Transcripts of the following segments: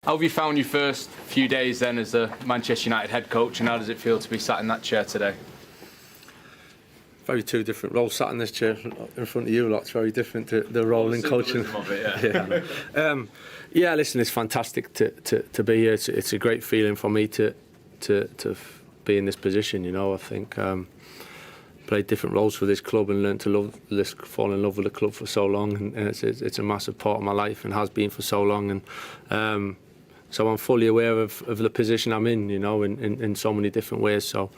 How have you found your first few days then as the Manchester United head coach, and how does it feel to be sat in that chair today? Very two different roles. Sat in this chair in front of you lot, it's very different to the role in coaching. Of it, yeah. Yeah, listen, it's fantastic to be here. It's a great feeling for me to be in this position. You know, I think played different roles for this club and learned to fall in love with the club for so long, and it's a massive part of my life and has been for so long. And so I'm fully aware of the position I'm in. You know, in so many different ways. So.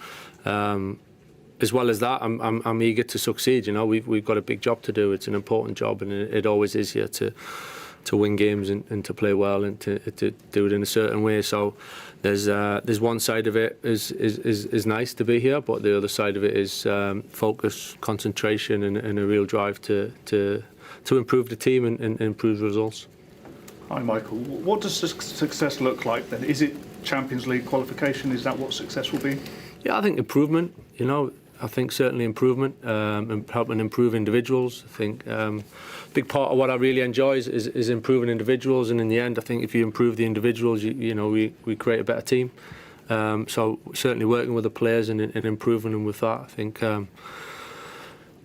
As well as that, I'm eager to succeed. You know, we've got a big job to do. It's an important job, and it always is here to win games and to play well and to do it in a certain way. So there's one side of it is nice to be here, but the other side of it is focus, concentration, and a real drive to improve the team and improve the results. Hi, Michael. What does success look like then? Is it Champions League qualification? Is that what success will be? Yeah, I think improvement. You know, I think certainly improvement and helping improve individuals. I think a big part of what I really enjoy is improving individuals, and in the end, I think if you improve the individuals, you know, we create a better team. So certainly working with the players and improving them with that, I think.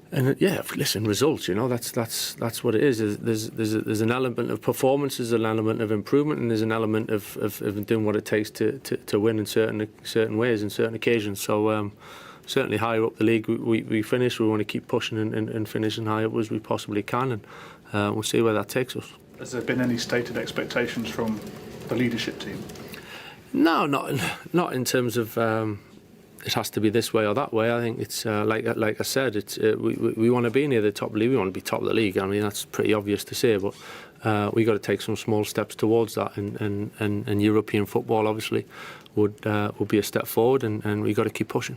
And yeah, listen, results. You know, that's what it is. There's an element of performance, there's an element of improvement, and there's an element of doing what it takes to win in certain ways, in certain occasions. So certainly higher up the league we finish. We want to keep pushing and finishing high up as we possibly can, and we'll see where that takes us. Has there been any stated expectations from the leadership team? No, not in terms of. It has to be this way or that way. I think it's like I said. It's we want to be near the top of the league. We want to be top of the league. I mean, that's pretty obvious to say, but we got to take some small steps towards that. And European football obviously would be a step forward, and we got to keep pushing.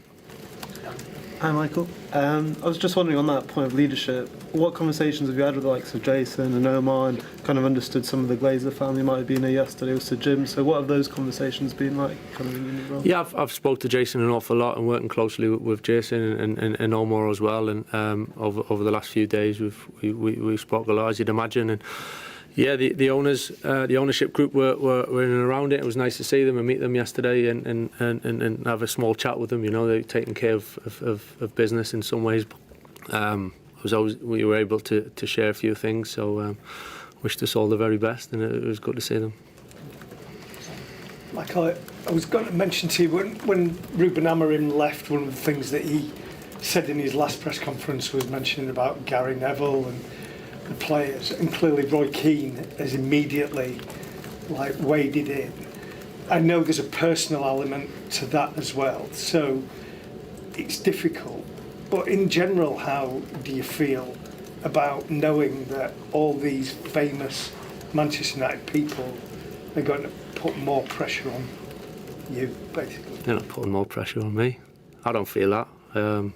Hi, Michael. I was just wondering on that point of leadership, what conversations have you had with the likes of Jason and Omar, and kind of understood some of the Glazer family might have been here yesterday, also Jim. So what have those conversations been like, kind of in your new role? Yeah, I've spoke to Jason an awful lot and working closely with Jason and Omar as well. And over the last few days, we spoke a lot, as you'd imagine. And yeah, the owners, the ownership group were in and around it. It was nice to see them and meet them yesterday and have a small chat with them. You know, they're taking care of business in some ways. We were able to share a few things. So wished us all the very best, and it was good to see them. Michael, I was going to mention to you when Ruben Amorim left, one of the things that he said in his last press conference was mentioning about Gary Neville and the players, and clearly Roy Keane has immediately waded in. I know there's a personal element to that as well, so it's difficult. But in general, how do you feel about knowing that all these famous Manchester United people are going to put more pressure on you, basically? They're not putting more pressure on me. I don't feel that.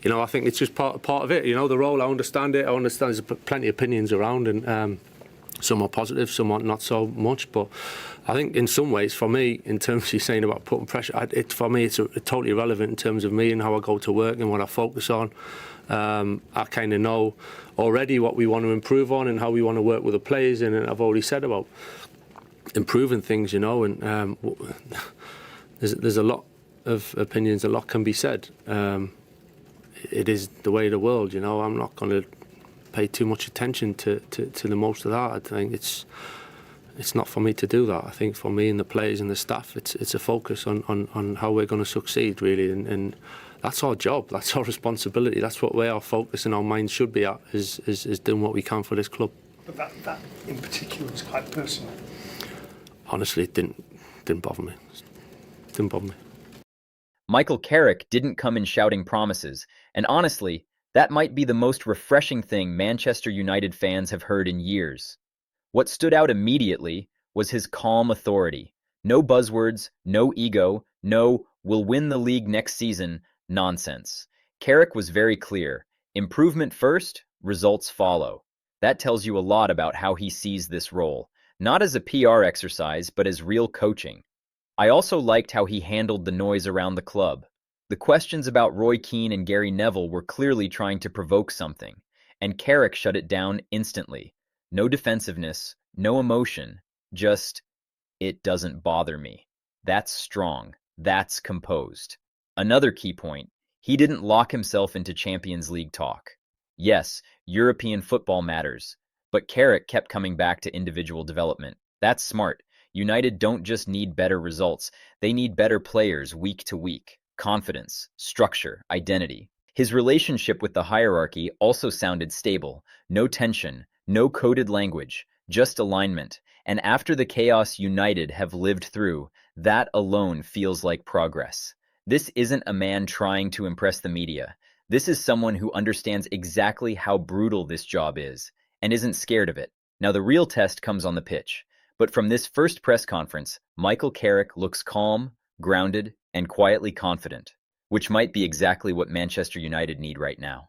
You know, I think it's just part of it. You know, the role, I understand it. I understand there's plenty of opinions around, and some are positive, some are not so much. But I think in some ways, for me, in terms of you saying about putting pressure, for me, it's totally irrelevant in terms of me and how I go to work and what I focus on. I kind of know already what we want to improve on and how we want to work with the players, and I've already said about improving things, you know, and there's a lot of opinions, a lot can be said. It is the way of the world, you know. I'm not going to pay too much attention to the most of that. I think it's not for me to do that. I think for me and the players and the staff, it's a focus on how we're going to succeed, really, and that's our job, that's our responsibility, that's where our focus and our minds should be at, is doing what we can for this club. But that in particular was quite personal. Honestly, it didn't bother me. It didn't bother me. Michael Carrick didn't come in shouting promises, and honestly, that might be the most refreshing thing Manchester United fans have heard in years. What stood out immediately was his calm authority. No buzzwords, no ego, no "we'll win the league next season" nonsense. Carrick was very clear. Improvement first, results follow. That tells you a lot about how he sees this role, not as a PR exercise, but as real coaching. I also liked how he handled the noise around the club. The questions about Roy Keane and Gary Neville were clearly trying to provoke something, and Carrick shut it down instantly. No defensiveness, no emotion, just It doesn't bother me. That's strong. That's composed. Another key point, he didn't lock himself into Champions League talk. Yes, European football matters, but Carrick kept coming back to individual development. That's smart. United don't just need better results, they need better players week to week. Confidence, structure, identity. His relationship with the hierarchy also sounded stable. No tension, no coded language, just alignment. And after the chaos United have lived through, that alone feels like progress. This isn't a man trying to impress the media. This is someone who understands exactly how brutal this job is and isn't scared of it. Now the real test comes on the pitch. But from this first press conference, Michael Carrick looks calm, grounded, and quietly confident, which might be exactly what Manchester United need right now.